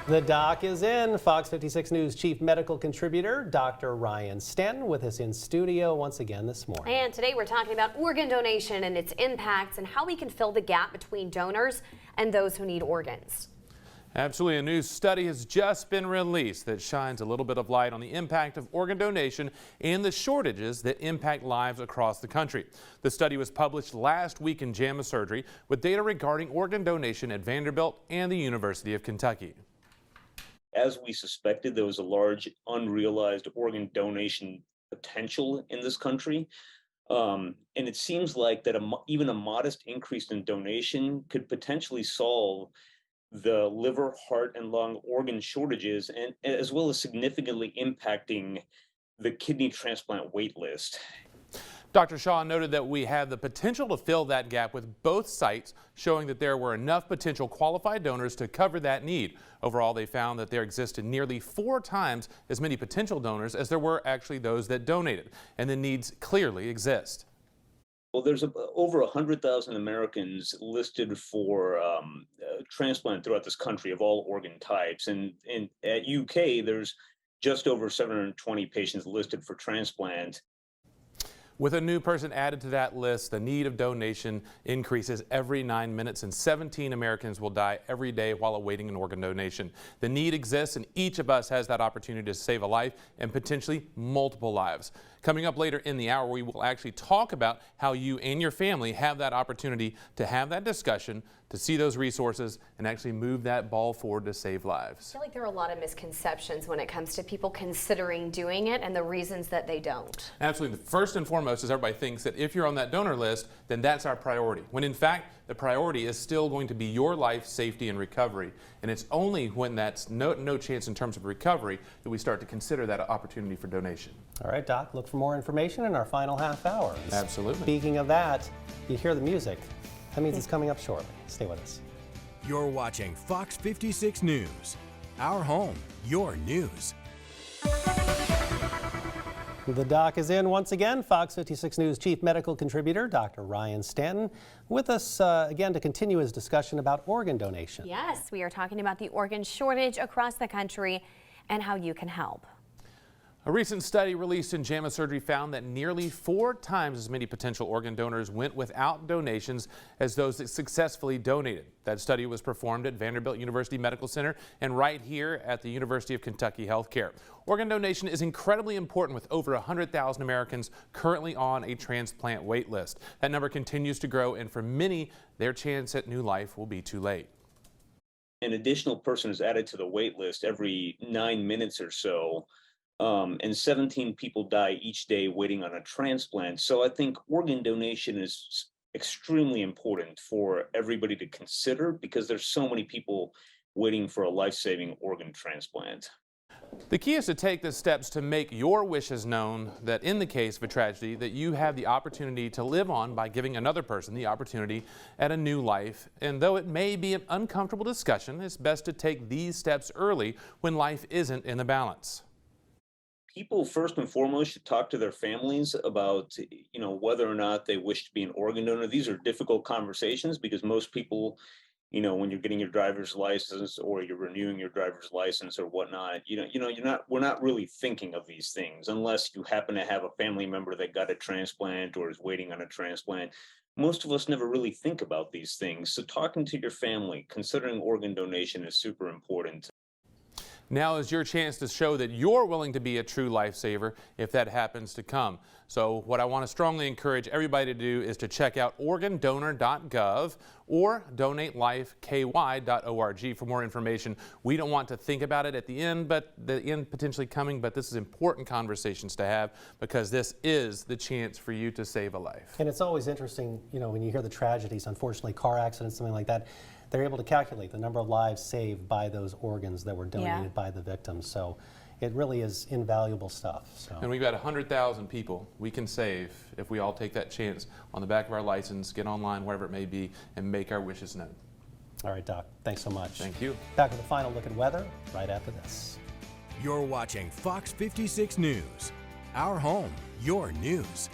The doc is in. Fox 56 News chief medical contributor Dr. Ryan Stanton with us in studio once again this morning. And today we're talking about organ donation and its impacts and how we can fill the gap between donors and those who need organs. Absolutely. A new study has just been released that shines a little bit of light on the impact of organ donation and the shortages that impact lives across the country. The study was published last week in JAMA Surgery with data regarding organ donation at Vanderbilt and the University of Kentucky. As we suspected, there was a large unrealized organ donation potential in this country. And it seems like that even a modest increase in donation could potentially solve the liver, heart, and lung organ shortages, and as well as significantly impacting the kidney transplant wait list. Dr. Shaw noted that we have the potential to fill that gap with both sites, showing that there were enough potential qualified donors to cover that need. Overall, they found that there existed nearly 4 times as many potential donors as there were actually those that donated, and the needs clearly exist. Well, there's over 100,000 Americans listed for transplant throughout this country of all organ types. And at UK, there's just over 720 patients listed for transplant. With a new person added to that list, the need of donation increases every 9 minutes, and 17 Americans will die every day while awaiting an organ donation. The need exists, and each of us has that opportunity to save a life and potentially multiple lives. Coming up later in the hour, we will actually talk about how you and your family have that opportunity to have that discussion, to see those resources, and actually move that ball forward to save lives. I feel like there are a lot of misconceptions when it comes to people considering doing it and the reasons that they don't. Absolutely. First and foremost is everybody thinks that if you're on that donor list, then that's our priority. When in fact, the priority is still going to be your life, safety, and recovery. And it's only when that's no chance in terms of recovery that we start to consider that opportunity for donation. All right, Doc, look for more information in our final half hour. Absolutely. Speaking of that, you hear the music. That means it's coming up shortly. Stay with us. You're watching Fox 56 News. Our home, your news. The doc is in once again. Fox 56 News chief medical contributor Dr. Ryan Stanton with us again to continue his discussion about organ donation. Yes, we are talking about the organ shortage across the country and how you can help. A recent study released in JAMA Surgery found that nearly 4 times as many potential organ donors went without donations as those that successfully donated. That study was performed at Vanderbilt University Medical Center and right here at the University of Kentucky Healthcare. Organ donation is incredibly important with over 100,000 Americans currently on a transplant wait list. That number continues to grow, and for many, their chance at new life will be too late. An additional person is added to the wait list every 9 minutes or so. And 17 people die each day waiting on a transplant. So I think organ donation is extremely important for everybody to consider because there's so many people waiting for a life-saving organ transplant. The key is to take the steps to make your wishes known, that in the case of a tragedy that you have the opportunity to live on by giving another person the opportunity at a new life. And though it may be an uncomfortable discussion, it's best to take these steps early when life isn't in the balance. People first and foremost should talk to their families about, whether or not they wish to be an organ donor. These are difficult conversations because most people, when you're getting your driver's license or you're renewing your driver's license or whatnot, we're not really thinking of these things unless you happen to have a family member that got a transplant or is waiting on a transplant. Most of us never really think about these things. So talking to your family, considering organ donation is super important. Now is your chance to show that you're willing to be a true lifesaver if that happens to come. So what I want to strongly encourage everybody to do is to check out organdonor.gov or donatelifeky.org for more information. We don't want to think about it at the end, but the end potentially coming, but this is important conversations to have because this is the chance for you to save a life. And it's always interesting, when you hear the tragedies, unfortunately car accidents, something like that, they're able to calculate the number of lives saved by those organs that were donated by the victims. So it really is invaluable stuff. So. And we've got 100,000 people we can save if we all take that chance on the back of our license, get online, wherever it may be, and make our wishes known. All right, Doc. Thanks so much. Thank you. Back with a final look at weather right after this. You're watching Fox 56 News. Our home, your news.